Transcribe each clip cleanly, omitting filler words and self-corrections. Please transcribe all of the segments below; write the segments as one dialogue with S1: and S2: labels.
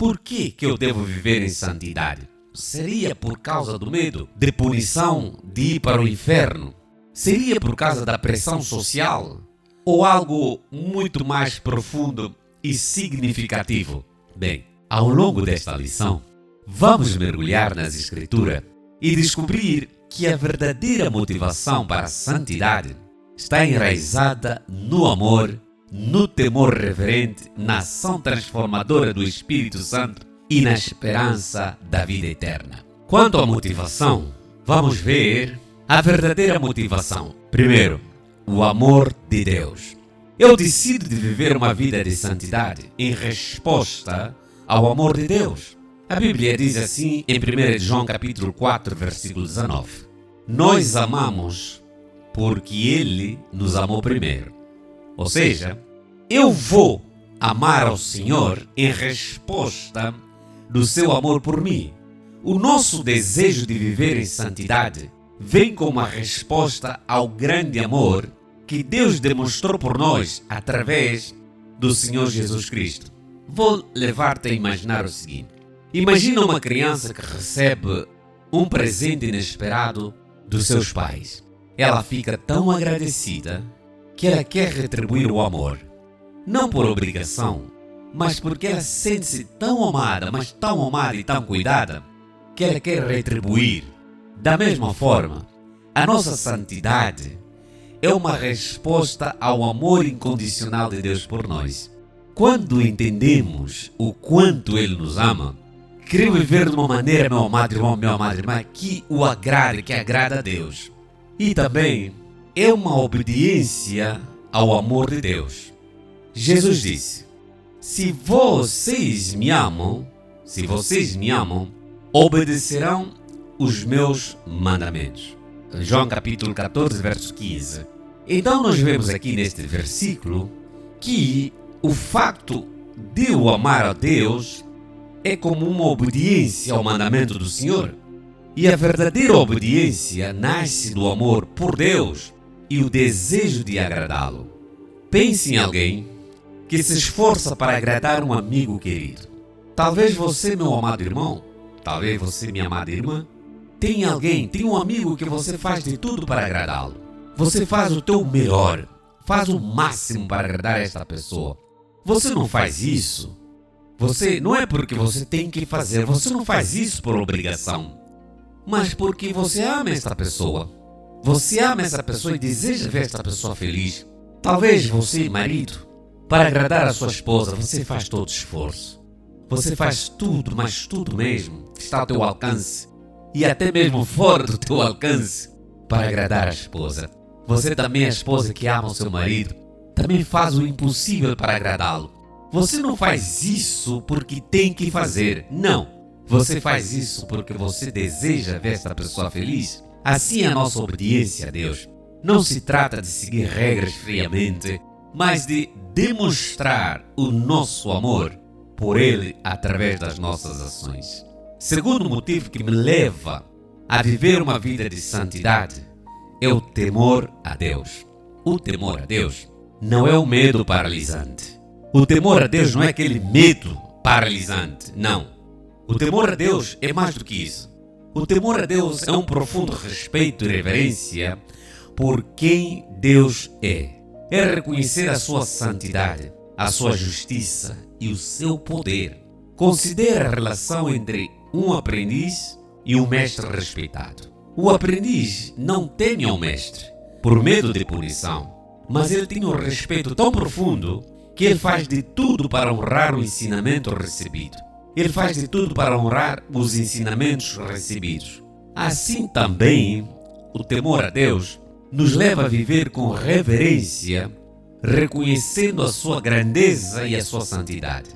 S1: Por que eu devo viver em santidade? Seria por causa do medo de punição de ir para o inferno? Seria por causa da pressão social? Ou algo muito mais profundo e significativo? Bem, ao longo desta lição, vamos mergulhar nas Escrituras e descobrir que a verdadeira motivação para a santidade está enraizada no amor, no temor reverente, na ação transformadora do Espírito Santo e na esperança da vida eterna. Quanto à motivação, vamos ver a verdadeira motivação. Primeiro, o amor de Deus. Eu decido de viver uma vida de santidade em resposta ao amor de Deus. A Bíblia diz assim em 1 João capítulo 4, versículo 19. Nós amamos porque Ele nos amou primeiro. Ou seja, eu vou amar ao Senhor em resposta do seu amor por mim. O nosso desejo de viver em santidade vem como uma resposta ao grande amor que Deus demonstrou por nós através do Senhor Jesus Cristo. Vou levar-te a imaginar o seguinte. Imagina uma criança que recebe um presente inesperado dos seus pais. Ela fica tão agradecida que ela quer retribuir o amor. Não por obrigação, mas porque ela sente-se tão amada, mas tão amada e tão cuidada, que ela quer retribuir. Da mesma forma, a nossa santidade é uma resposta ao amor incondicional de Deus por nós. Quando entendemos o quanto Ele nos ama, queremos viver de uma maneira, meu amado irmão, meu amado irmã, que o agrade, que agrada a Deus. E também é uma obediência ao amor de Deus. Jesus disse: se vocês me amam, obedecerão os meus mandamentos. João capítulo 14, verso 15. Então nós vemos aqui neste versículo que o facto de eu amar a Deus é como uma obediência ao mandamento do Senhor. E a verdadeira obediência nasce do amor por Deus e o desejo de agradá-lo. Pense em alguém que se esforça para agradar um amigo querido. Talvez você, meu amado irmão, talvez você, minha amada irmã, tem um amigo que você faz de tudo para agradá-lo. Você faz o teu melhor, faz o máximo para agradar esta pessoa. Você não faz isso. Não é porque você tem que fazer, você não faz isso por obrigação, mas porque você ama esta pessoa. Você ama essa pessoa e deseja ver esta pessoa feliz. Talvez você, marido, para agradar a sua esposa, você faz todo o esforço. Você faz tudo, mas tudo mesmo, que está ao teu alcance, e até mesmo fora do teu alcance, para agradar a esposa. Você também, a esposa que ama o seu marido, também faz o impossível para agradá-lo. Você não faz isso porque tem que fazer, não. Você faz isso porque você deseja ver esta pessoa feliz. Assim é a nossa obediência a Deus. Não se trata de seguir regras friamente, mas de demonstrar o nosso amor por Ele através das nossas ações. Segundo motivo que me leva a viver uma vida de santidade é o temor a Deus. O temor a Deus não é o medo paralisante. O temor a Deus não é aquele medo paralisante, não. O temor a Deus é mais do que isso. O temor a Deus é um profundo respeito e reverência por quem Deus é. É reconhecer a sua santidade, a sua justiça e o seu poder. Considera a relação entre um aprendiz e um mestre respeitado. O aprendiz não teme ao mestre por medo de punição, mas ele tem um respeito tão profundo que ele faz de tudo para honrar o ensinamento recebido. Ele faz de tudo para honrar os ensinamentos recebidos. Assim também, o temor a Deus nos leva a viver com reverência, reconhecendo a sua grandeza e a sua santidade.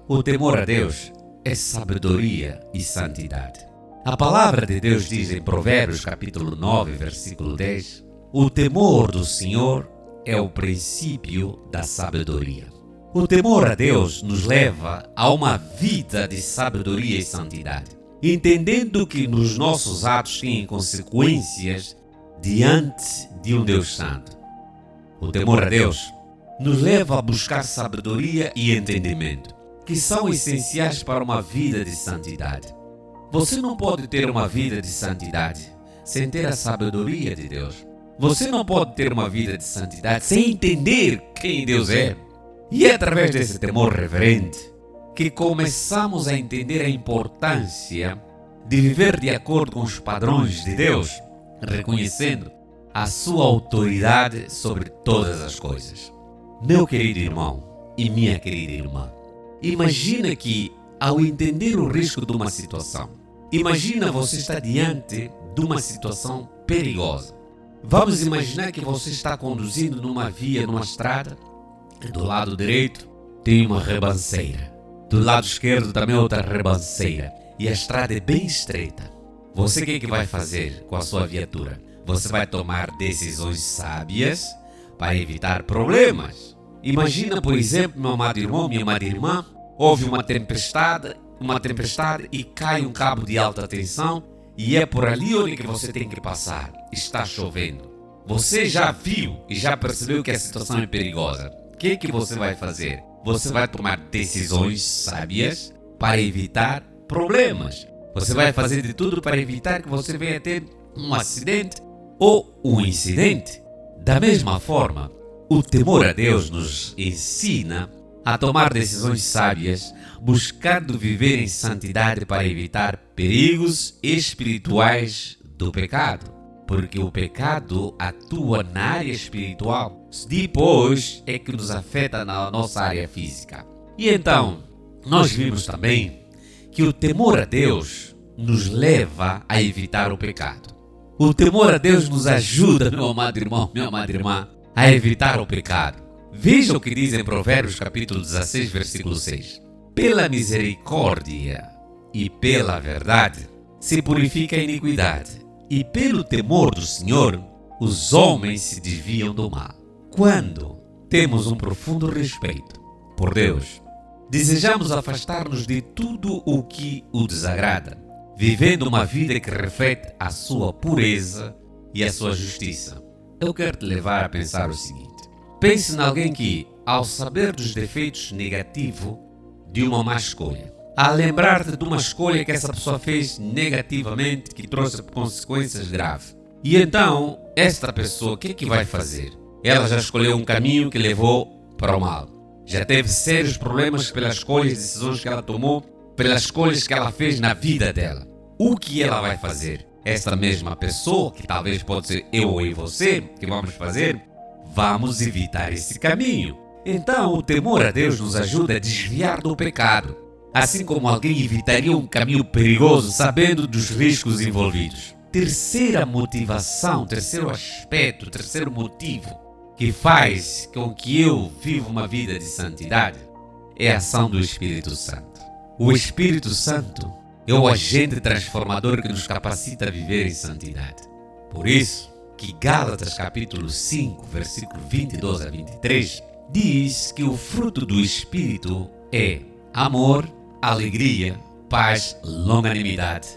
S1: O temor a Deus é sabedoria e santidade. A palavra de Deus diz em Provérbios capítulo 9, versículo 10, o temor do Senhor é o princípio da sabedoria. O temor a Deus nos leva a uma vida de sabedoria e santidade, entendendo que nos nossos atos têm consequências diante de um Deus Santo. O temor a Deus nos leva a buscar sabedoria e entendimento. que são essenciais para uma vida de santidade. Você não pode ter uma vida de santidade sem ter a sabedoria de Deus. Você não pode ter uma vida de santidade sem entender quem Deus é. E é através desse temor reverente que começamos a entender a importância de viver de acordo com os padrões de Deus, reconhecendo a sua autoridade sobre todas as coisas. Meu querido irmão e minha querida irmã, imagina que, ao entender o risco de uma situação, imagina você estar diante de uma situação perigosa. Vamos imaginar que você está conduzindo numa via, numa estrada, e do lado direito tem uma ribanceira. Do lado esquerdo também outra ribanceira. E a estrada é bem estreita. Você o que vai fazer com a sua viatura? Você vai tomar decisões sábias para evitar problemas. Imagina, por exemplo, meu amado irmão, minha amada irmã, houve uma tempestade e cai um cabo de alta tensão e é por ali onde que você tem que passar. Está chovendo. Você já viu e já percebeu que a situação é perigosa. O que você vai fazer? Você vai tomar decisões sábias para evitar problemas. Você vai fazer de tudo para evitar que você venha ter um acidente ou um incidente. Da mesma forma, o temor a Deus nos ensina a tomar decisões sábias, buscando viver em santidade para evitar perigos espirituais do pecado. Porque o pecado atua na área espiritual, depois é que nos afeta na nossa área física. E então, nós vimos também que o temor a Deus nos leva a evitar o pecado. O temor a Deus nos ajuda, meu amado irmão, minha amada irmã, a evitar o pecado. Veja o que diz em Provérbios capítulo 16, versículo 6. Pela misericórdia e pela verdade se purifica a iniquidade, e pelo temor do Senhor os homens se desviam do mal. Quando temos um profundo respeito por Deus, desejamos afastar-nos de tudo o que o desagrada, vivendo uma vida que reflete a sua pureza e a sua justiça. Eu quero te levar a pensar o seguinte. Pense em alguém que, ao saber dos defeitos negativos de uma má escolha, a lembrar-te de uma escolha que essa pessoa fez negativamente, que trouxe consequências graves. E então, esta pessoa, o que vai fazer? Ela já escolheu um caminho que levou para o mal. Já teve sérios problemas pelas escolhas e decisões que ela tomou, pelas escolhas que ela fez na vida dela. O que ela vai fazer? Esta mesma pessoa, que talvez pode ser eu ou você, que vamos fazer, vamos evitar esse caminho. Então, o temor a Deus nos ajuda a desviar do pecado. Assim como alguém evitaria um caminho perigoso sabendo dos riscos envolvidos. Terceira motivação, terceiro aspecto, terceiro motivo que faz com que eu viva uma vida de santidade é a ação do Espírito Santo. O Espírito Santo é o agente transformador que nos capacita a viver em santidade. Por isso que Gálatas capítulo 5, versículo 22 a 23 diz que o fruto do Espírito é amor, alegria, paz, longanimidade,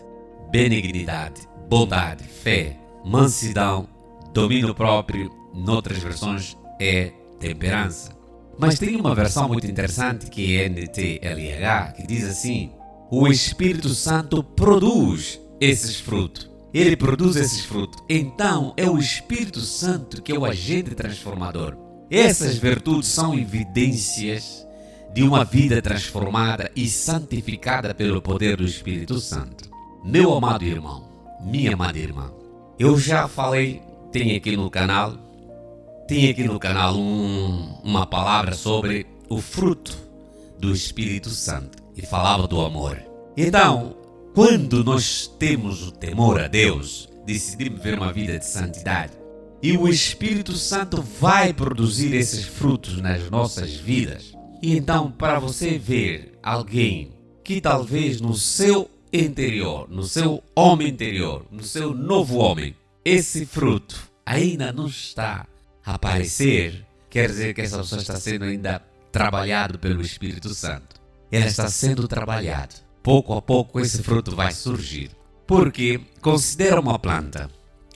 S1: benignidade, bondade, fé, mansidão, domínio próprio. Noutras versões é temperança. Mas tem uma versão muito interessante que é NTLH, que diz assim: o Espírito Santo produz esses frutos. Ele produz esses frutos. Então é o Espírito Santo que é o agente transformador. Essas virtudes são evidências de uma vida transformada e santificada pelo poder do Espírito Santo. Meu amado irmão, minha amada irmã, eu já falei, tem aqui no canal uma palavra sobre o fruto do Espírito Santo e falava do amor. Então, quando nós temos o temor a Deus, decidimos viver uma vida de santidade, e o Espírito Santo vai produzir esses frutos nas nossas vidas. E então, para você ver alguém que talvez no seu interior, no seu homem interior, no seu novo homem, esse fruto ainda não está a aparecer, quer dizer que essa pessoa está sendo ainda trabalhado pelo Espírito Santo. Ela está sendo trabalhada. Pouco a pouco esse fruto vai surgir. Porque considera uma planta.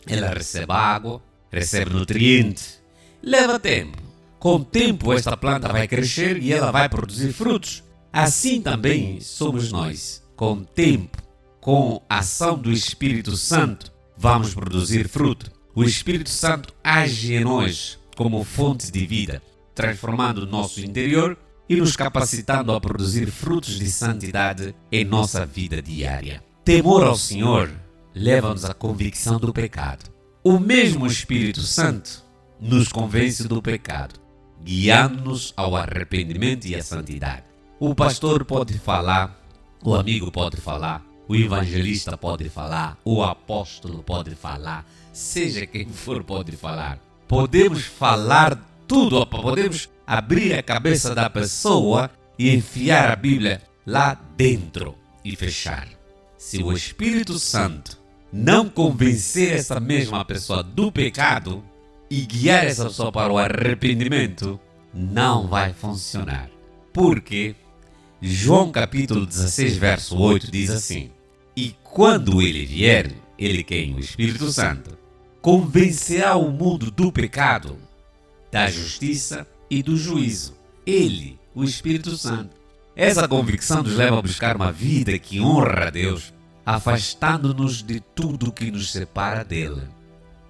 S1: Ela recebe água, recebe nutrientes, leva tempo. Com o tempo esta planta vai crescer e ela vai produzir frutos. Assim também somos nós. Com o tempo, com a ação do Espírito Santo, vamos produzir fruto. O Espírito Santo age em nós como fonte de vida, transformando o nosso interior e nos capacitando a produzir frutos de santidade em nossa vida diária. Temor ao Senhor leva-nos à convicção do pecado. O mesmo Espírito Santo nos convence do pecado, guiando-nos ao arrependimento e à santidade. O pastor pode falar, o amigo pode falar, o evangelista pode falar, o apóstolo pode falar, seja quem for pode falar. Podemos falar tudo, podemos abrir a cabeça da pessoa e enfiar a Bíblia lá dentro e fechar. Se o Espírito Santo não convencer essa mesma pessoa do pecado e guiar essa pessoa para o arrependimento, não vai funcionar. Porque João capítulo 16, verso 8 diz assim: e quando ele vier, ele quem? O Espírito Santo, convencerá o mundo do pecado, da justiça e do juízo. Ele, o Espírito Santo. Essa convicção nos leva a buscar uma vida que honra a Deus, afastando-nos de tudo que nos separa dele.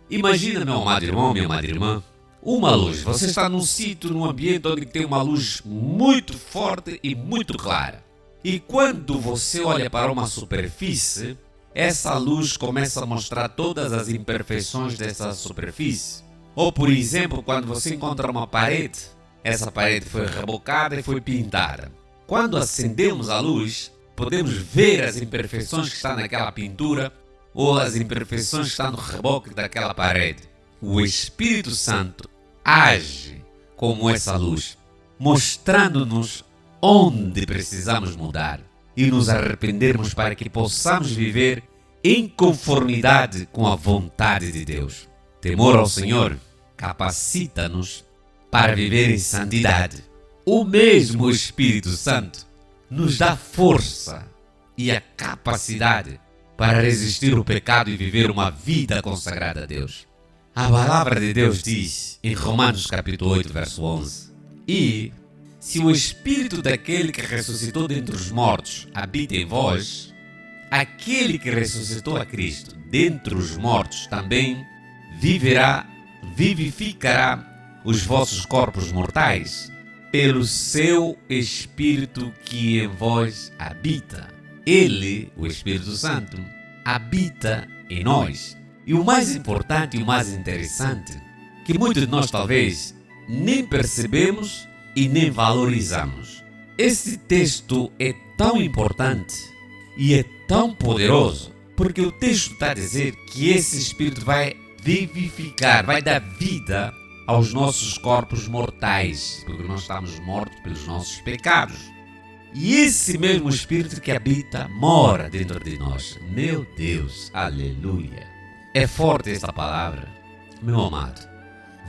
S1: Imagina, meu amado irmão, minha amada irmã, uma luz. Você está num sítio, num ambiente onde tem uma luz muito forte e muito clara. E quando você olha para uma superfície, essa luz começa a mostrar todas as imperfeições dessa superfície. Ou, por exemplo, quando você encontra uma parede, essa parede foi rebocada e foi pintada. Quando acendemos a luz, podemos ver as imperfeições que estão naquela pintura ou as imperfeições que estão no reboque daquela parede. O Espírito Santo age como essa luz, mostrando-nos onde precisamos mudar e nos arrependermos para que possamos viver em conformidade com a vontade de Deus. Temor ao Senhor capacita-nos para viver em santidade. O mesmo Espírito Santo nos dá força e a capacidade para resistir ao pecado e viver uma vida consagrada a Deus. A palavra de Deus diz em Romanos capítulo 8, verso 11: e se o Espírito daquele que ressuscitou dentre os mortos habita em vós, aquele que ressuscitou a Cristo dentre os mortos também vivificará os vossos corpos mortais pelo seu Espírito que em vós habita. Ele, o Espírito Santo, habita em nós. E o mais importante e o mais interessante, que muitos de nós talvez nem percebemos e nem valorizamos. Esse texto é tão importante e é tão poderoso, porque o texto está a dizer que esse Espírito vai vivificar, vai dar vida aos nossos corpos mortais, porque nós estamos mortos pelos nossos pecados. E esse mesmo Espírito que habita, mora dentro de nós. Meu Deus, aleluia. É forte essa palavra, meu amado.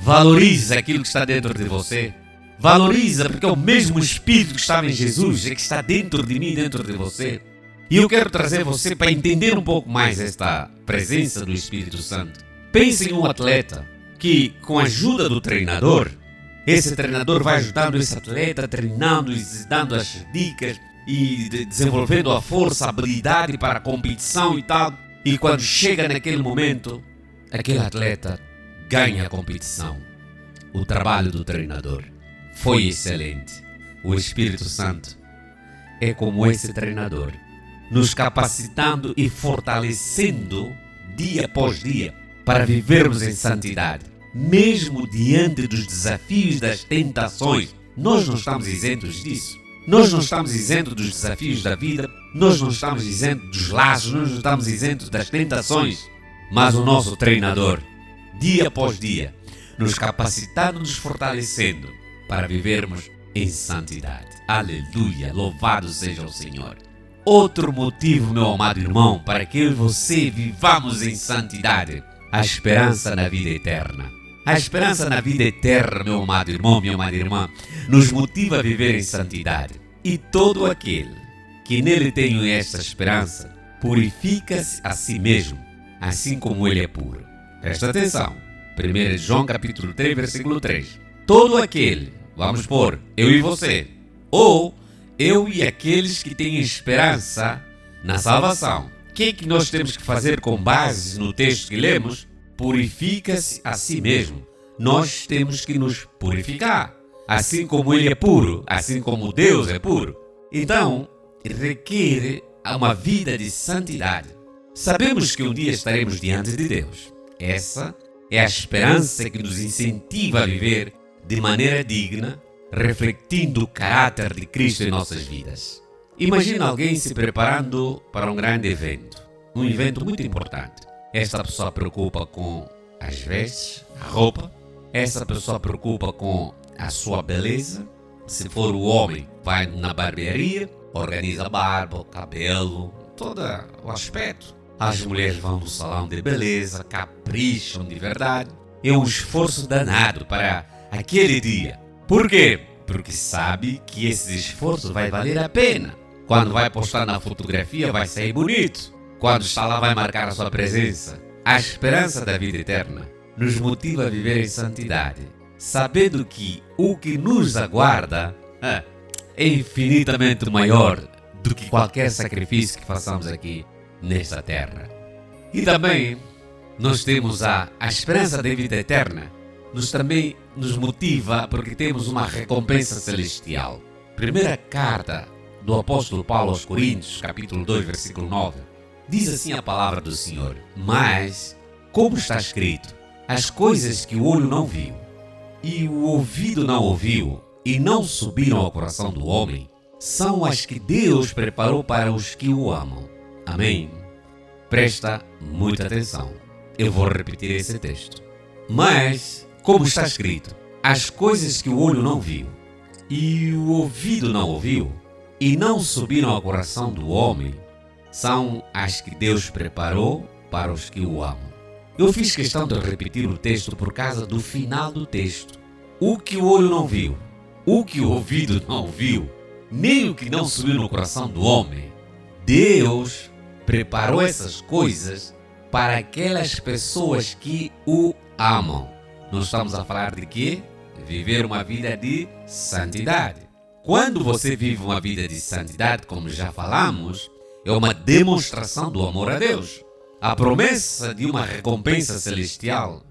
S1: Valoriza aquilo que está dentro de você. Valoriza, porque é o mesmo Espírito que estava em Jesus, é que está dentro de mim, dentro de você. E eu quero trazer você para entender um pouco mais esta presença do Espírito Santo. Pense em um atleta que, com a ajuda do treinador, esse treinador vai ajudando esse atleta, treinando e dando as dicas e desenvolvendo a força, a habilidade para a competição e tal. E quando chega naquele momento, aquele atleta ganha a competição. O trabalho do treinador foi excelente. O Espírito Santo é como esse treinador, nos capacitando e fortalecendo dia após dia para vivermos em santidade. Mesmo diante dos desafios das tentações, nós não estamos isentos disso. Nós não estamos isentos dos desafios da vida, nós não estamos isentos dos laços, nós não estamos isentos das tentações. Mas o nosso treinador, dia após dia, nos capacitando, nos fortalecendo para vivermos em santidade. Aleluia, louvado seja o Senhor. Outro motivo, meu amado irmão, para que eu e você vivamos em santidade, a esperança na vida eterna. A esperança na vida eterna, meu amado irmão, minha amada irmã, nos motiva a viver em santidade. E todo aquele que nele tem esta esperança, purifica-se a si mesmo, assim como ele é puro. Presta atenção. 1 João capítulo 3, versículo 3. Todo aquele, vamos pôr, eu e você, ou Eu e aqueles que têm esperança na salvação. O que é que nós temos que fazer com base no texto que lemos? Purifica-se a si mesmo. Nós temos que nos purificar. Assim como Ele é puro, assim como Deus é puro. Então, requer uma vida de santidade. Sabemos que um dia estaremos diante de Deus. Essa é a esperança que nos incentiva a viver de maneira digna, refletindo o caráter de Cristo em nossas vidas. Imagina alguém se preparando para um grande evento, um evento muito importante. Esta pessoa preocupa com as vestes, a roupa. Essa pessoa preocupa com a sua beleza. Se for o homem, vai na barbearia, organiza a barba, o cabelo, todo o aspecto. As mulheres vão no salão de beleza, capricham de verdade. É um esforço danado para aquele dia. Por quê? Porque sabe que esse esforço vai valer a pena. Quando vai postar na fotografia vai sair bonito. Quando está lá vai marcar a sua presença. A esperança da vida eterna nos motiva a viver em santidade, sabendo que o que nos aguarda é infinitamente maior do que qualquer sacrifício que façamos aqui nesta terra. E também nós temos a esperança da vida eterna, também nos motiva porque temos uma recompensa celestial. Primeira carta do apóstolo Paulo aos Coríntios, capítulo 2, versículo 9, diz assim a palavra do Senhor: mas, como está escrito, as coisas que o olho não viu, e o ouvido não ouviu, e não subiram ao coração do homem, são as que Deus preparou para os que o amam. Amém? Presta muita atenção. Eu vou repetir esse texto. Mas, como está escrito, as coisas que o olho não viu, e o ouvido não ouviu, e não subiram ao coração do homem, são as que Deus preparou para os que o amam. Eu fiz questão de repetir o texto por causa do final do texto. O que o olho não viu, o que o ouvido não ouviu, nem o que não subiu no coração do homem, Deus preparou essas coisas para aquelas pessoas que o amam. Nós estamos a falar de quê? Viver uma vida de santidade. Quando você vive uma vida de santidade, como já falamos, é uma demonstração do amor a Deus. A promessa de uma recompensa celestial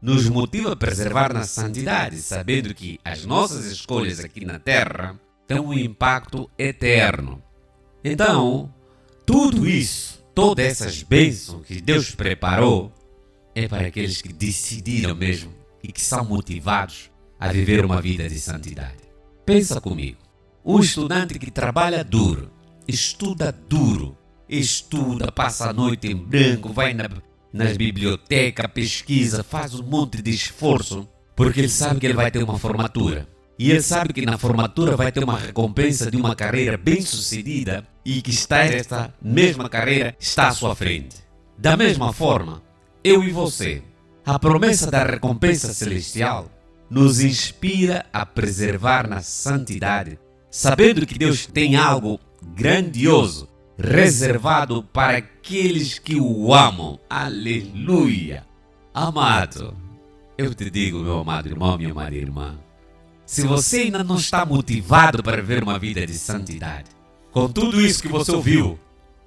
S1: nos motiva a preservar na santidade, sabendo que as nossas escolhas aqui na terra têm um impacto eterno. Então, tudo isso, todas essas bênçãos que Deus preparou, é para aqueles que decidiram mesmo e que são motivados a viver uma vida de santidade. Pensa comigo, um estudante que trabalha duro, estuda duro, passa a noite em branco, vai nas bibliotecas, pesquisa, faz um monte de esforço, porque ele sabe que ele vai ter uma formatura. E ele sabe que na formatura vai ter uma recompensa de uma carreira bem-sucedida e que esta mesma carreira está à sua frente. Da mesma forma, eu e você, a promessa da recompensa celestial nos inspira a preservar na santidade, sabendo que Deus tem algo grandioso reservado para aqueles que o amam. Aleluia! Amado, eu te digo, meu amado irmão, minha amada irmã, se você ainda não está motivado para viver uma vida de santidade, com tudo isso que você ouviu,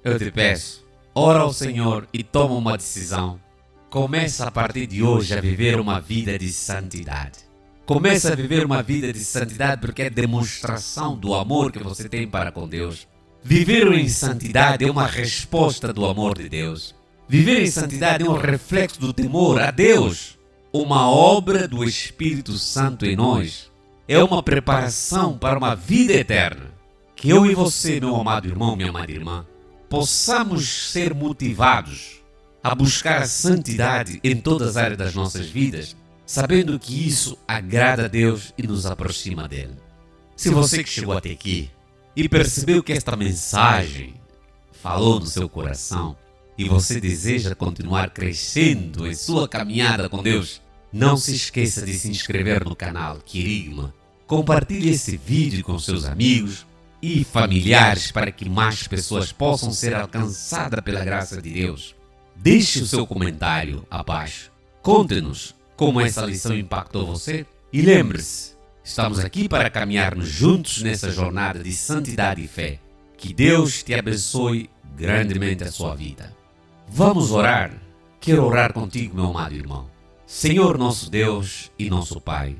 S1: eu te peço, ora ao Senhor e toma uma decisão. Começa a partir de hoje a viver uma vida de santidade. Começa a viver uma vida de santidade porque é demonstração do amor que você tem para com Deus. Viver em santidade é uma resposta do amor de Deus. Viver em santidade é um reflexo do temor a Deus. Uma obra do Espírito Santo em nós. É uma preparação para uma vida eterna. Que eu e você, meu amado irmão, minha amada irmã, possamos ser motivados a buscar a santidade em todas as áreas das nossas vidas, sabendo que isso agrada a Deus e nos aproxima dele. Se você que chegou até aqui e percebeu que esta mensagem falou no seu coração e você deseja continuar crescendo em sua caminhada com Deus, não se esqueça de se inscrever no canal Querigma. Compartilhe esse vídeo com seus amigos e familiares para que mais pessoas possam ser alcançadas pela graça de Deus. Deixe o seu comentário abaixo. Conte-nos como essa lição impactou você. E lembre-se, Estamos aqui para caminharmos juntos nessa jornada de santidade e fé. Que Deus te abençoe grandemente a sua vida. Vamos orar. Quero orar contigo, meu amado irmão. Senhor nosso Deus e nosso Pai,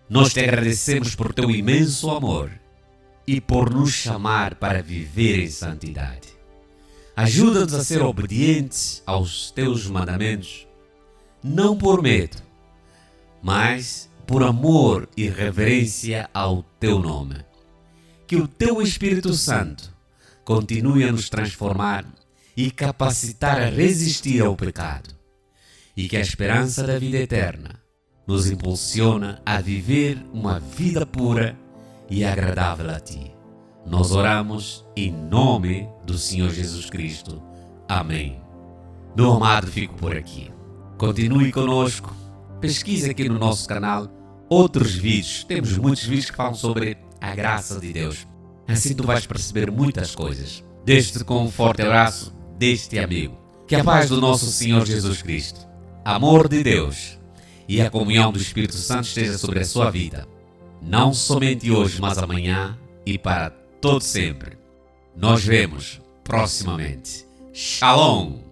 S1: nós te agradecemos por teu imenso amor e por nos chamar para viver em santidade. Ajuda-nos a ser obedientes aos teus mandamentos, não por medo, mas por amor e reverência ao teu nome. Que o teu Espírito Santo continue a nos transformar e capacitar a resistir ao pecado, e que a esperança da vida eterna nos impulsiona a viver uma vida pura e agradável a Ti. Nós oramos em nome do Senhor Jesus Cristo. Amém. Meu amado, fico por aqui. Continue conosco. Pesquise aqui no nosso canal outros vídeos. Temos muitos vídeos que falam sobre a graça de Deus. Assim tu vais perceber muitas coisas. Deixo-te com um forte abraço deste amigo. Que a paz do nosso Senhor Jesus Cristo, amor de Deus e a comunhão do Espírito Santo esteja sobre a sua vida. Não somente hoje, mas amanhã e para todo sempre. Nos vemos proximamente. Shalom!